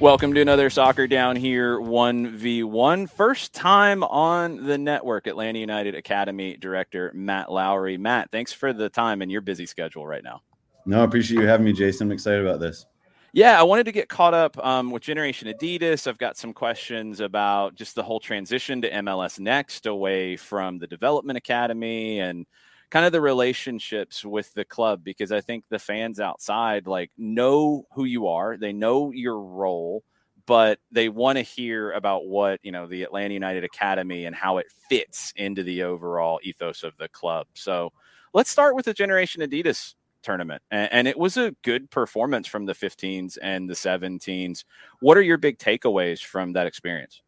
Welcome to another Soccer Down Here 1v1. First time on the network, Atlanta United Academy Director Matt Lawrey. Matt, thanks for the time and your busy schedule right now. No, I appreciate you having me, Jason. I'm excited about this. Yeah, I wanted to get caught up with Generation Adidas. I've got some questions about just the whole transition to MLS Next away from the Development Academy and kind of the relationships with the club, because I think the fans outside know who you are. They know your role, but they want to hear about what, the Atlanta United Academy and how it fits into the overall ethos of the club. So let's start with the Generation Adidas tournament. And it was a good performance from the 15s and the 17s. What are your big takeaways from that experience?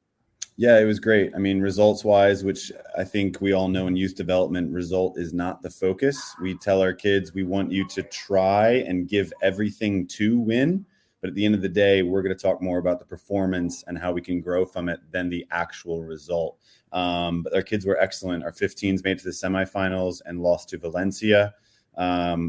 Yeah, it was great. I mean, results wise, which I think we all know in youth development, result is not the focus. We tell our kids, we want you to try and give everything to win. But at the end of the day, we're going to talk more about the performance and how we can grow from it than the actual result. But our kids were excellent. Our 15s made it to the semifinals and lost to Valencia,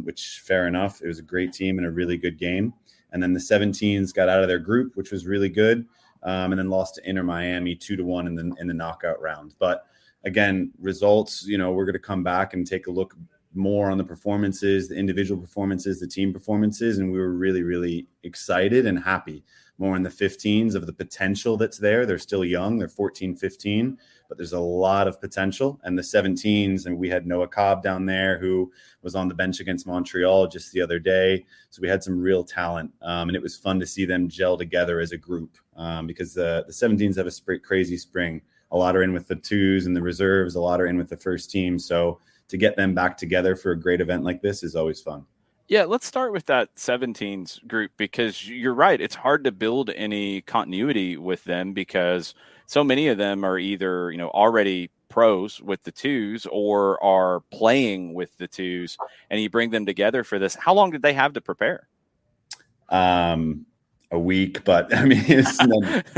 which fair enough. It was a great team and a really good game. And then the 17s got out of their group, which was really good. And then lost to Inter Miami 2-1 in the knockout round. But again, results, we're going to come back and take a look more on the performances, the individual performances, the team performances. And we were really, really excited and happy more in the 15s of the potential that's there. They're still young. They're 14, 15, but there's a lot of potential. And the 17s, and we had Noah Cobb down there who was on the bench against Montreal just the other day. So we had some real talent. And it was fun to see them gel together as a group because the 17s have a crazy spring. A lot are in with the twos and the reserves. A lot are in with the first team. So to get them back together for a great event like this is always fun. Yeah, let's start with that 17s group, because you're right. It's hard to build any continuity with them because so many of them are either, already pros with the twos or are playing with the twos, and you bring them together for this. How long did they have to prepare? A week, but I mean, I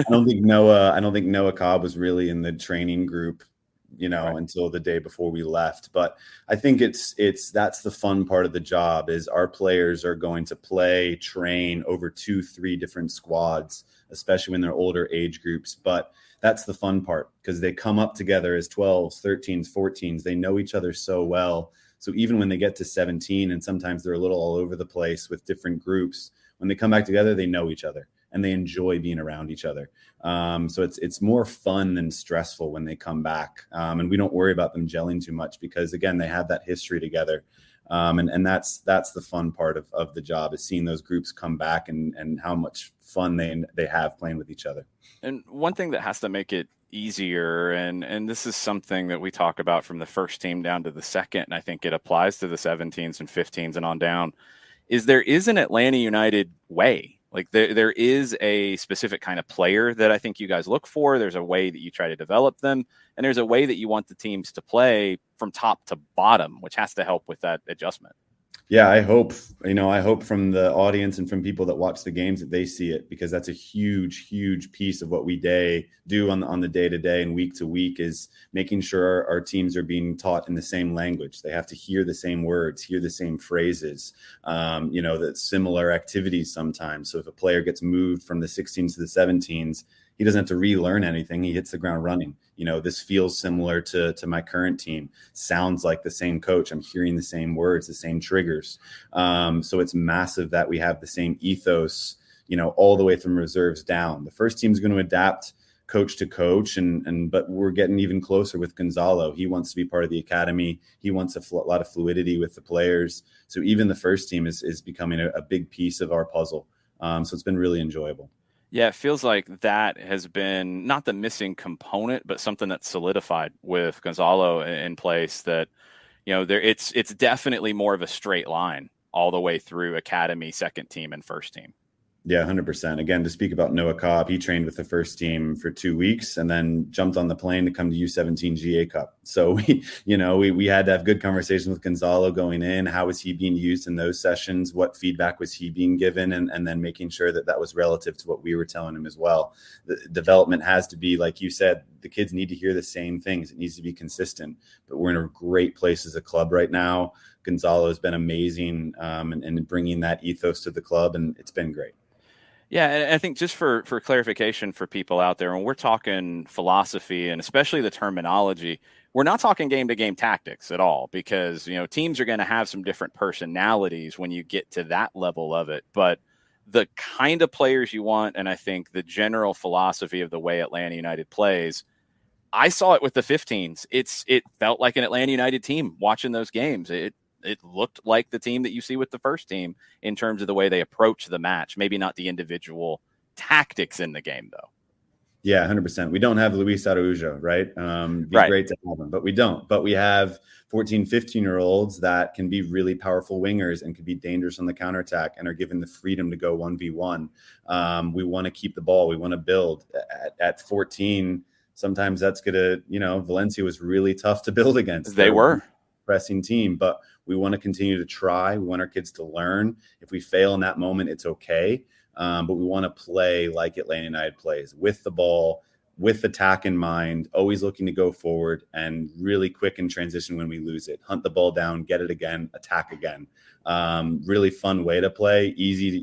don't think Noah Cobb was really in the training group, right, until the day before we left. But I think that's the fun part of the job is our players are going to play, train over 2-3 different squads, especially when they're older age groups. But that's the fun part because they come up together as 12s, 13s, 14s. They know each other so well. So even when they get to 17, and sometimes they're a little all over the place with different groups, when they come back together, they know each other and they enjoy being around each other. So it's more fun than stressful when they come back. And we don't worry about them gelling too much because, again, they have that history together. And that's the fun part of the job is seeing those groups come back and how much fun they have playing with each other. And one thing that has to make it easier, and this is something that we talk about from the first team down to the second, and I think it applies to the 17s and 15s and on down, is there is an Atlanta United way. Like there is a specific kind of player that I think you guys look for. There's a way that you try to develop them, and there's a way that you want the teams to play from top to bottom, which has to help with that adjustment. Yeah, I hope from the audience and from people that watch the games that they see it, because that's a huge, huge piece of what we do on the day-to-day and week-to-week is making sure our teams are being taught in the same language. They have to hear the same words, hear the same phrases, that similar activities sometimes. So if a player gets moved from the 16s to the 17s, he doesn't have to relearn anything. He hits the ground running. This feels similar to my current team. Sounds like the same coach. I'm hearing the same words, the same triggers. So it's massive that we have the same ethos, all the way from reserves down. The first team is going to adapt coach to coach, but we're getting even closer with Gonzalo. He wants to be part of the academy. He wants a lot of fluidity with the players. So even the first team is becoming a big piece of our puzzle. So it's been really enjoyable. Yeah, it feels like that has been not the missing component, but something that's solidified with Gonzalo in place that, it's definitely more of a straight line all the way through academy, second team, and first team. Yeah, 100%. Again, to speak about Noah Cobb, he trained with the first team for 2 weeks and then jumped on the plane to come to U17 GA Cup. So we had to have good conversations with Gonzalo going in. How was he being used in those sessions? What feedback was he being given? And then making sure that was relative to what we were telling him as well. The development has to be, like you said, the kids need to hear the same things. It needs to be consistent. But we're in a great place as a club right now. Gonzalo has been amazing in bringing that ethos to the club, and it's been great. Yeah, and I think just for clarification for people out there, when we're talking philosophy and especially the terminology, we're not talking game to game tactics at all, because teams are going to have some different personalities when you get to that level of it. But the kind of players you want, and I think the general philosophy of the way Atlanta United plays, I saw it with the 15s. It felt like an Atlanta United team watching those games. It looked like the team that you see with the first team in terms of the way they approach the match. Maybe not the individual tactics in the game, though. Yeah, 100%. We don't have Luis Araujo, right? Be Right. great to have him, but we don't. But we have 14, 15-year-olds that can be really powerful wingers and can be dangerous on the counterattack and are given the freedom to go 1v1. We want to keep the ball. We want to build. At 14, sometimes that's going to, Valencia was really tough to build against. They were. Pressing team, but we want to continue to try. We want our kids to learn. If we fail in that moment, it's okay. But we want to play like Atlanta United plays, with the ball, with attack in mind, always looking to go forward and really quick in transition when we lose it. Hunt the ball down, get it again, attack again. Really fun way to play.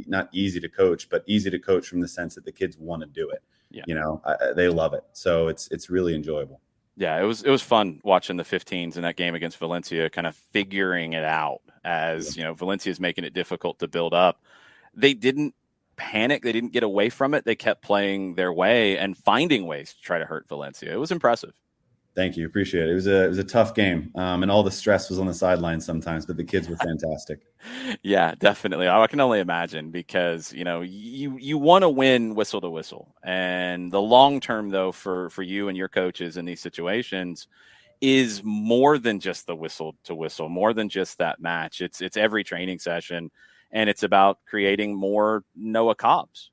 Not easy to coach, but easy to coach from the sense that the kids want to do it. Yeah. They love it. So it's really enjoyable. Yeah, it was fun watching the 15s in that game against Valencia, kind of figuring it out as, Valencia is making it difficult to build up. They didn't panic. They didn't get away from it. They kept playing their way and finding ways to try to hurt Valencia. It was impressive. Thank you. Appreciate it. It was a tough game. And all the stress was on the sidelines sometimes, but the kids were fantastic. Yeah, definitely. I can only imagine, because, you want to win whistle to whistle. And the long term, though, for you and your coaches in these situations is more than just the whistle to whistle, more than just that match. It's every training session, and it's about creating more Noah Cobbs.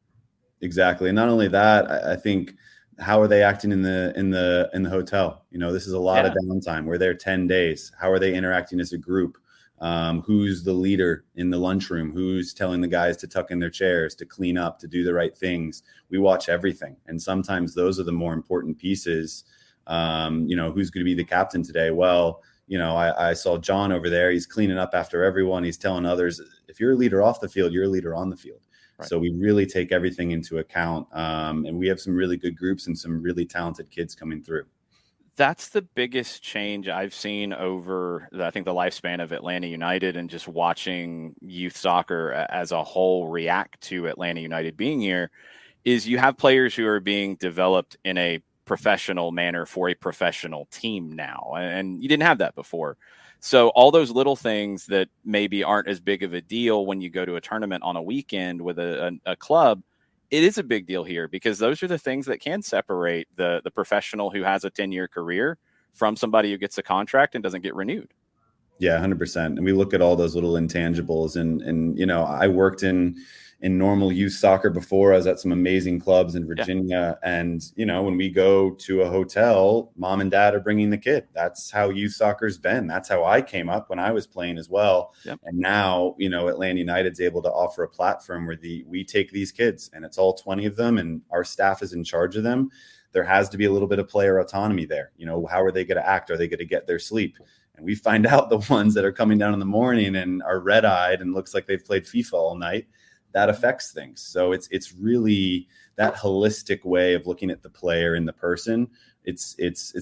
Exactly. And not only that, I think, how are they acting in the hotel? This is a lot of downtime. We're there 10 days. How are they interacting as a group? Who's the leader in the lunchroom? Who's telling the guys to tuck in their chairs, to clean up, to do the right things? We watch everything. And sometimes those are the more important pieces. Who's going to be the captain today? Well, I saw John over there. He's cleaning up after everyone. He's telling others, if you're a leader off the field, you're a leader on the field. Right. So we really take everything into account. And we have some really good groups and some really talented kids coming through. That's the biggest change I've seen over, I think, the lifespan of Atlanta United, and just watching youth soccer as a whole react to Atlanta United being here, is you have players who are being developed in a professional manner for a professional team now. And you didn't have that before. So all those little things that maybe aren't as big of a deal when you go to a tournament on a weekend with a club, it is a big deal here, because those are the things that can separate the professional who has a 10-year career from somebody who gets a contract and doesn't get renewed. Yeah, 100%. And we look at all those little intangibles. And I worked in normal youth soccer before. I was at some amazing clubs in Virginia. Yeah. And, when we go to a hotel, mom and dad are bringing the kid. That's how youth soccer's been. That's how I came up when I was playing as well. Yep. And now, Atlanta United's able to offer a platform where we take these kids, and it's all 20 of them, and our staff is in charge of them. There has to be a little bit of player autonomy there. How are they going to act? Are they going to get their sleep? And we find out the ones that are coming down in the morning and are red-eyed and looks like they've played FIFA all night, that affects things. So it's really that holistic way of looking at the player and the person. It's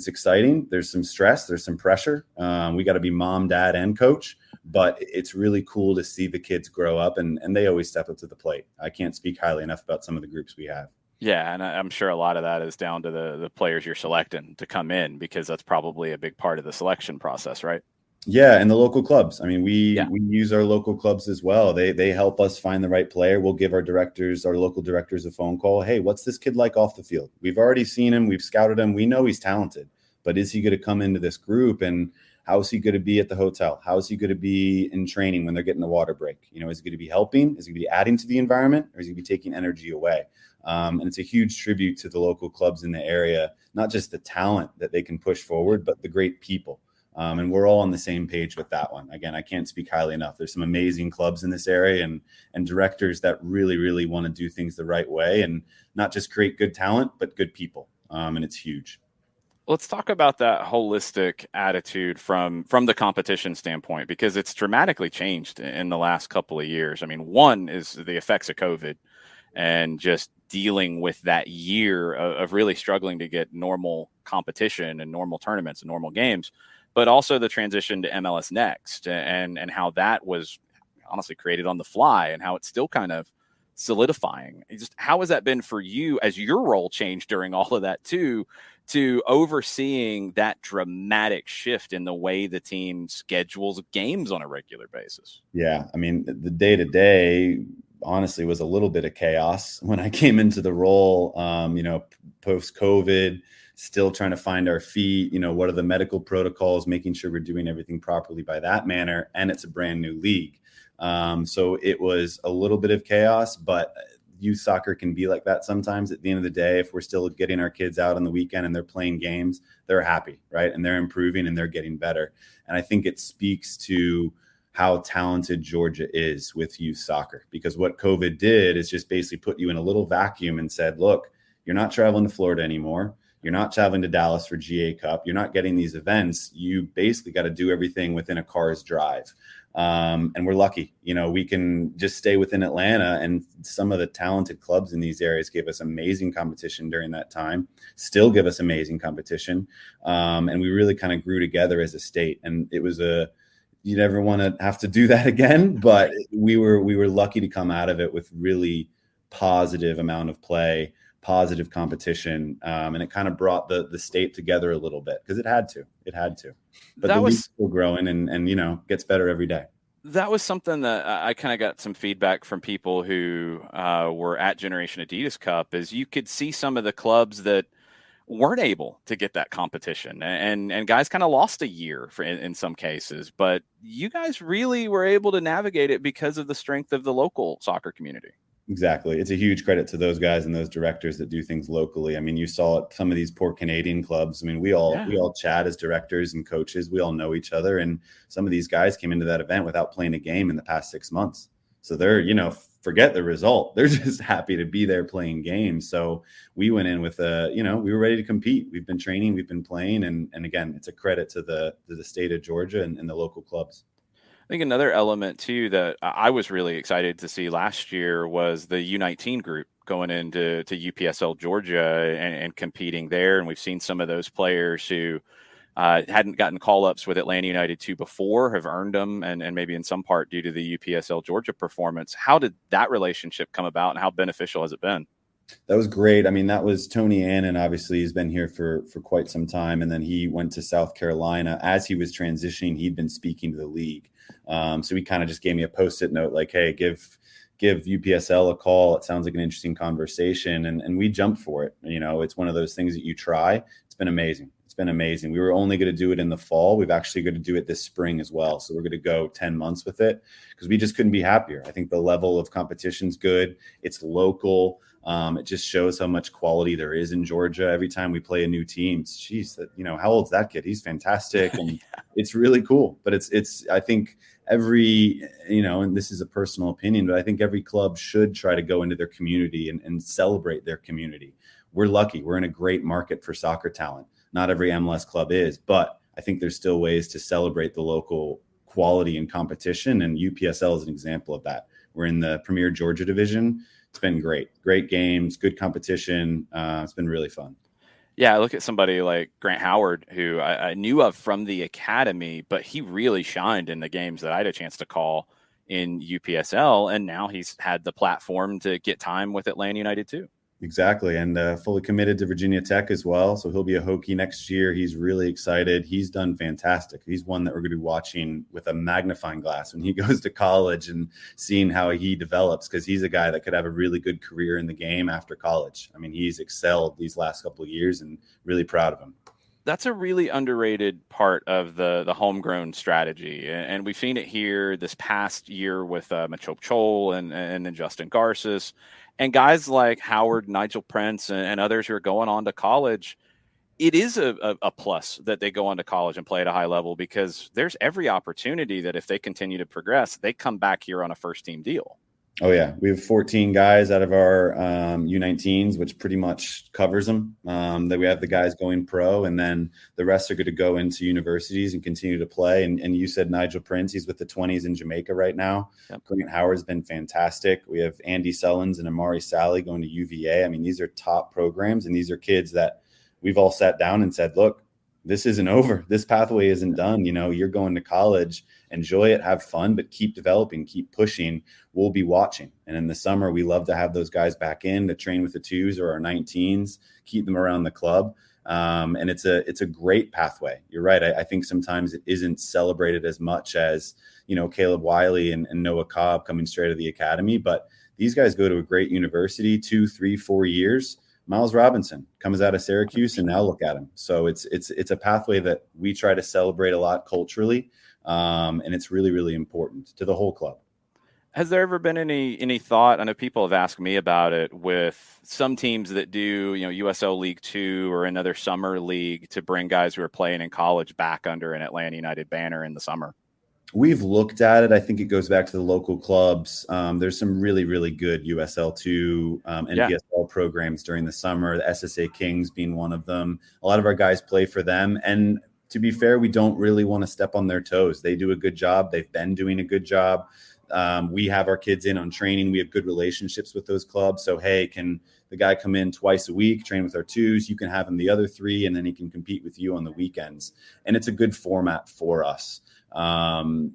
exciting. There's some stress. There's some pressure. We got to be mom, dad, and coach. But it's really cool to see the kids grow up, and they always step up to the plate. I can't speak highly enough about some of the groups we have. Yeah, and I'm sure a lot of that is down to the players you're selecting to come in, because that's probably a big part of the selection process, right? Yeah, and the local clubs. I mean, we use our local clubs as well. They help us find the right player. We'll give our local directors a phone call. Hey, what's this kid like off the field? We've already seen him. We've scouted him. We know he's talented, but is he going to come into this group? And how is he going to be at the hotel? How is he going to be in training when they're getting the water break? Is he going to be helping? Is he going to be adding to the environment, or is he going to be taking energy away? And it's a huge tribute to the local clubs in the area, not just the talent that they can push forward, but the great people. And we're all on the same page with that one. Again, I can't speak highly enough. There's some amazing clubs in this area, and directors that really, really want to do things the right way, and not just create good talent, but good people. And it's huge. Let's talk about that holistic attitude from the competition standpoint, because it's dramatically changed in the last couple of years. I mean, one is the effects of COVID. and just dealing with that year of really struggling to get normal competition and normal tournaments and normal games, but also the transition to MLS Next and how that was honestly created on the fly and how it's still kind of solidifying. Just how has that been for you as your role changed during all of that too, to overseeing that dramatic shift in the way the team schedules games on a regular basis? Yeah, I mean, the day-to-day honestly was a little bit of chaos when I came into the role, post-COVID, still trying to find our feet, what are the medical protocols, making sure we're doing everything properly by that manner. And it's a brand new league. So it was a little bit of chaos, but youth soccer can be like that sometimes. At the end of the day, if we're still getting our kids out on the weekend and they're playing games, they're happy, right? And they're improving and they're getting better. And I think it speaks to how talented Georgia is with youth soccer, because what COVID did is just basically put you in a little vacuum and said, look, you're not traveling to Florida anymore. You're not traveling to Dallas for GA Cup. You're not getting these events. You basically got to do everything within a car's drive. And we're lucky, we can just stay within Atlanta, and some of the talented clubs in these areas gave us amazing competition during that time, still give us amazing competition. And we really kind of grew together as a state. And it was you never want to have to do that again, but we were lucky to come out of it with really positive amount of play, positive competition. And it kind of brought the state together a little bit because it had to, but the league's still growing and gets better every day. That was something that I kind of got some feedback from people who were at Generation Adidas Cup, is you could see some of the clubs that weren't able to get that competition, and guys kind of lost a year in some cases, but you guys really were able to navigate it because of the strength of the local soccer community. Exactly. It's a huge credit to those guys and those directors that do things locally. I mean, you saw it, some of these poor Canadian clubs. I mean, we all chat as directors and coaches. We all know each other. And some of these guys came into that event without playing a game in the past 6 months. So they're, forget the result. They're just happy to be there playing games. So we went in with we were ready to compete. We've been training, we've been playing. And again, it's a credit to the state of Georgia and the local clubs. I think another element too that I was really excited to see last year was the U19 group going into UPSL Georgia and competing there. And we've seen some of those players who hadn't gotten call-ups with Atlanta United 2 before have earned them, and maybe in some part due to the UPSL Georgia performance. How did that relationship come about, and how beneficial has it been? That was great. I mean, that was Tony Annan. Obviously, he's been here for quite some time. And then he went to South Carolina. As he was transitioning, he'd been speaking to the league. So he kind of just gave me a Post-it note like, hey, give UPSL a call. It sounds like an interesting conversation. And we jumped for it. It's one of those things that you try. It's been amazing. We were only going to do it in the fall. We've actually going to do it this spring as well. So we're going to go 10 months with it because we just couldn't be happier. I think the level of competition's good. It's local. It just shows how much quality there is in Georgia. Every time we play a new team, how old's that kid? He's fantastic. And It's really cool. But I think every, and this is a personal opinion, but I think every club should try to go into their community and celebrate their community. We're lucky. We're in a great market for soccer talent. Not every MLS club is, but I think there's still ways to celebrate the local quality and competition. And UPSL is an example of that. We're in the Premier Georgia division. It's been great games, good competition. It's been really fun. Yeah, I look at somebody like Grant Howard, who I knew of from the academy, but he really shined in the games that I had a chance to call in UPSL. And now he's had the platform to get time with Atlanta United too. Exactly. And fully committed to Virginia Tech as well. So he'll be a Hokie next year. He's really excited. He's done fantastic. He's one that we're going to be watching with a magnifying glass when he goes to college and seeing how he develops, because he's a guy that could have a really good career in the game after college. I mean, he's excelled these last couple of years and really proud of him. That's a really underrated part of the homegrown strategy. And we've seen it here this past year with Machop Chol and then Justin Garces. And guys like Howard, Nigel Prince, and others who are going on to college, it is a plus that they go on to college and play at a high level, because there's every opportunity that if they continue to progress, they come back here on a first-team deal. Oh yeah, we have 14 guys out of our U19s, which pretty much covers them. That we have the guys going pro, and then the rest are going to go into universities and continue to play. And you said Nigel Prince, he's with the 20s in Jamaica right now. Yep. Grant Howard's been fantastic. We have Andy Sullins and Amari Sally going to UVA. I mean, these are top programs, and these are kids that we've all sat down and said, look, this isn't over. This pathway isn't done. You know, you're going to college, enjoy it, have fun, but keep developing, keep pushing. We'll be watching. And in the summer, we love to have those guys back in to train with the 2s or our 19s, keep them around the club. And it's a great pathway. You're right. I think sometimes it isn't celebrated as much as, you know, Caleb Wiley and Noah Cobb coming straight out of the academy. But these guys go to a great university, 2, 3, 4 years. Miles Robinson comes out of Syracuse, and now look at him. So it's a pathway that we try to celebrate a lot culturally, and it's really, really important to the whole club. Has there ever been any thought? I know people have asked me about it with some teams that do, you know, USL League 2 or another summer league to bring guys who are playing in college back under an Atlanta United banner in the summer. We've looked at it. I think it goes back to the local clubs. There's some really, really good USL2 NPSL programs during the summer, the SSA Kings being one of them. A lot of our guys play for them. And to be fair, we don't really want to step on their toes. They do a good job. They've been doing a good job. We have our kids in on training. We have good relationships with those clubs. So, hey, can the guy come in twice a week, train with our 2s? You can have him the other 3, and then he can compete with you on the weekends. And it's a good format for us.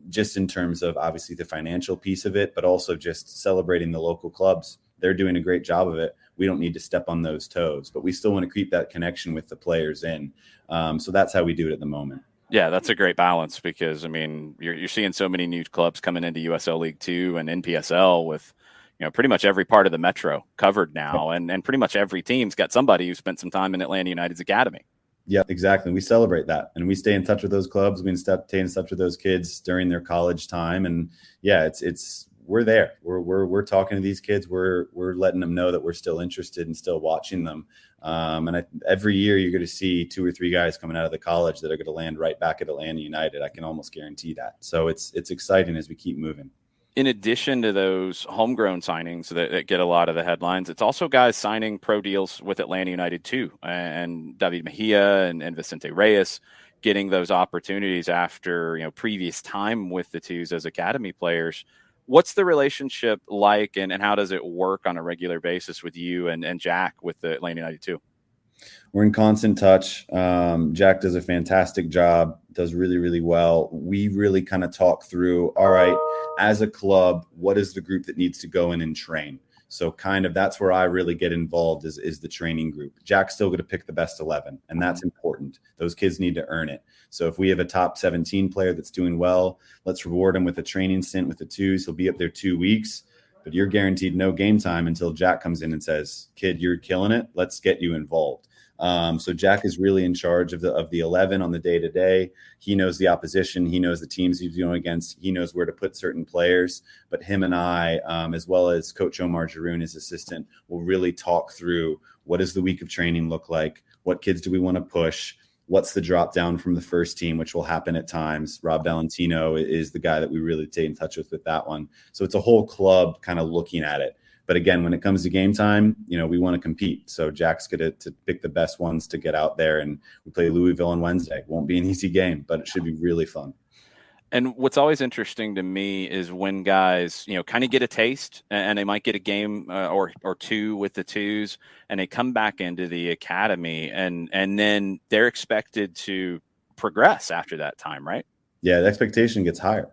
Just in terms of obviously the financial piece of it, but also just celebrating the local clubs. They're doing a great job of it. We don't need to step on those toes, but we still want to keep that connection with the players in. So that's how we do it at the moment. Yeah, that's a great balance because, I mean, you're seeing so many new clubs coming into USL League 2 and NPSL with, you know, pretty much every part of the Metro covered now. And pretty much every team's got somebody who spent some time in Atlanta United's academy. Yeah, exactly. We celebrate that, and we stay in touch with those clubs. We stay in touch with those kids during their college time, and yeah, it's we're there. We're talking to these kids. We're letting them know that we're still interested and still watching them. And every year you're going to see 2 or 3 guys coming out of the college that are going to land right back at Atlanta United. I can almost guarantee that. So it's exciting as we keep moving. In addition to those homegrown signings that get a lot of the headlines, it's also guys signing pro deals with Atlanta United too, and David Mejia and Vicente Reyes getting those opportunities after, you know, previous time with the 2s as academy players. What's the relationship like, and how does it work on a regular basis with you and Jack with the Atlanta United too? We're in constant touch. Jack does a fantastic job, does really, really well. We really kind of talk through, all right, as a club, what is the group that needs to go in and train? So kind of that's where I really get involved is the training group. Jack's still going to pick the best 11, and that's important. Those kids need to earn it. So if we have a top 17 player that's doing well, let's reward him with a training stint with the 2s. He'll be up there 2 weeks, but you're guaranteed no game time until Jack comes in and says, kid, you're killing it. Let's get you involved. So Jack is really in charge of the 11 on the day-to-day. He knows the opposition. He knows the teams he's going against. He knows where to put certain players. But him and I, as well as Coach Omar Jaroun, his assistant, will really talk through what does the week of training look like? What kids do we want to push? What's the drop down from the first team, which will happen at times. Rob Valentino is the guy that we really stay in touch with that one. So it's a whole club kind of looking at it. But again, when it comes to game time, you know, we want to compete. So Jack's going to pick the best ones to get out there. And we play Louisville on Wednesday. It won't be an easy game, but it should be really fun. And what's always interesting to me is when guys, you know, kind of get a taste and they might get a game or 2 with the 2s, and they come back into the academy and then they're expected to progress after that time, right? Yeah, the expectation gets higher.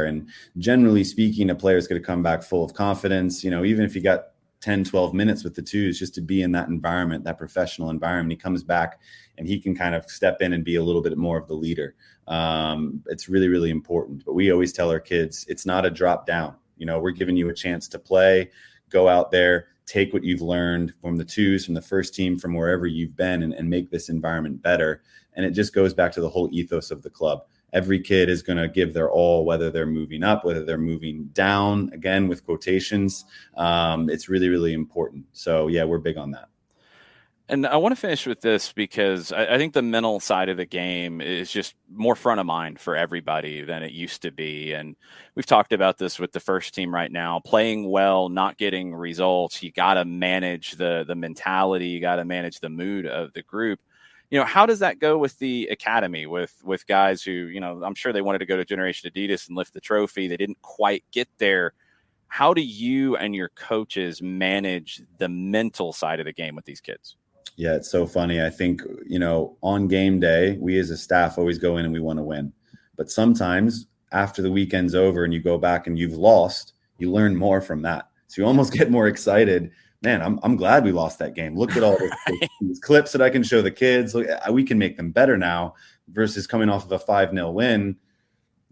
And generally speaking, a player is going to come back full of confidence. You know, even if you got 10, 12 minutes with the 2s, just to be in that environment, that professional environment, he comes back and he can kind of step in and be a little bit more of the leader. It's really, really important. But we always tell our kids, it's not a drop down. You know, we're giving you a chance to play, go out there, take what you've learned from the 2s, from the first team, from wherever you've been, and make this environment better. And it just goes back to the whole ethos of the club. Every kid is going to give their all, whether they're moving up, whether they're moving down, again, with quotations. It's really, really important. So, yeah, we're big on that. And I want to finish with this because I think the mental side of the game is just more front of mind for everybody than it used to be. And we've talked about this with the first team right now, playing well, not getting results. You got to manage the mentality. You got to manage the mood of the group. How does that go with the academy with guys who, I'm sure they wanted to go to Generation Adidas and lift the trophy. They didn't quite get there. How do you and your coaches manage the mental side of the game with these kids? Yeah, it's so funny. I think, on game day, we as a staff always go in and we want to win. But sometimes after the weekend's over and you go back and you've lost, you learn more from that. So you almost get more excited. Man, I'm glad we lost that game. Look at all these clips that I can show the kids. Look, we can make them better now versus coming off of a 5-0 win.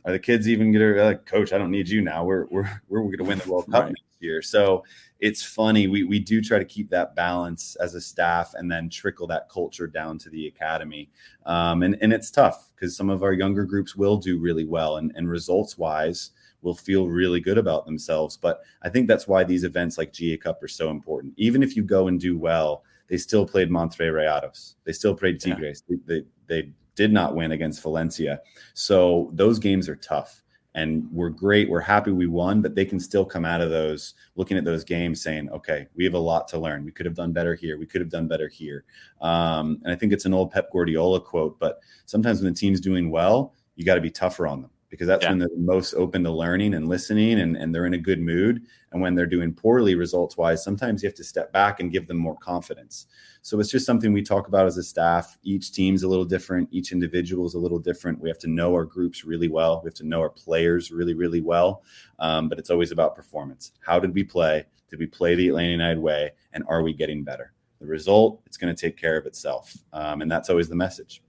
Are the kids even going to like, Coach, I don't need you now. We're going to win the World Cup next year. So it's funny. We do try to keep that balance as a staff and then trickle that culture down to the academy. And it's tough because some of our younger groups will do really well and results wise will feel really good about themselves. But I think that's why these events like GA Cup are so important. Even if you go and do well, they still played Monterrey Rayados. They still played Tigres. Yeah. They did not win against Valencia. So those games are tough and we're great. We're happy we won, but they can still come out of those looking at those games saying, okay, we have a lot to learn. We could have done better here. We could have done better here. And I think it's an old Pep Guardiola quote, but sometimes when the team's doing well, you got to be tougher on them because that's when they're most open to learning and listening and they're in a good mood. And when they're doing poorly results wise, sometimes you have to step back and give them more confidence. So it's just something we talk about as a staff. Each team's a little different. Each individual is a little different. We have to know our groups really well. We have to know our players really, really well. But it's always about performance. How did we play? Did we play the Atlanta United way? And are we getting better? The result, it's going to take care of itself. And that's always the message.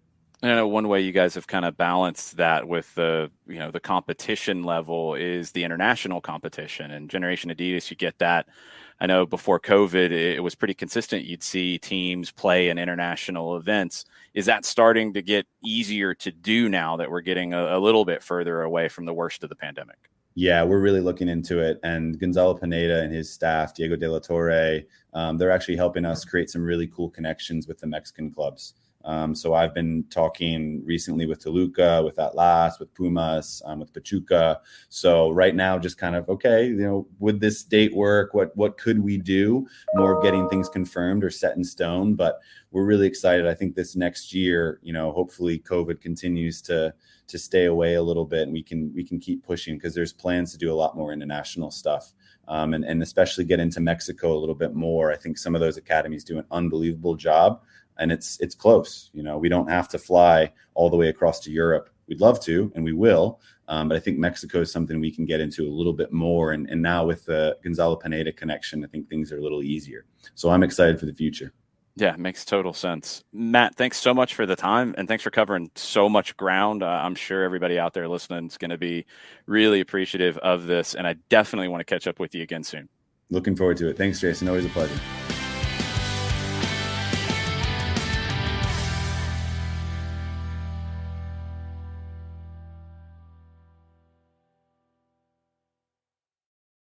I know one way you guys have kind of balanced that with the competition level is the international competition and Generation Adidas. You get that. I know before COVID, it was pretty consistent. You'd see teams play in international events. Is that starting to get easier to do now that we're getting a little bit further away from the worst of the pandemic? Yeah, we're really looking into it. And Gonzalo Pineda and his staff, Diego de la Torre, they're actually helping us create some really cool connections with the Mexican clubs. So I've been talking recently with Toluca, with Atlas, with Pumas, with Pachuca. So right now, just kind of, okay, would this date work? What could we do? More of getting things confirmed or set in stone. But we're really excited. I think this next year, hopefully COVID continues to stay away a little bit and we can keep pushing because there's plans to do a lot more international stuff. And especially get into Mexico a little bit more. I think some of those academies do an unbelievable job. And it's close. We don't have to fly all the way across to Europe. We'd love to, and we will. But I think Mexico is something we can get into a little bit more. And now with the Gonzalo Pineda connection, I think things are a little easier. So I'm excited for the future. Yeah, it makes total sense. Matt, thanks so much for the time, and thanks for covering so much ground. I'm sure everybody out there listening is going to be really appreciative of this, and I definitely want to catch up with you again soon. Looking forward to it. Thanks, Jason. Always a pleasure.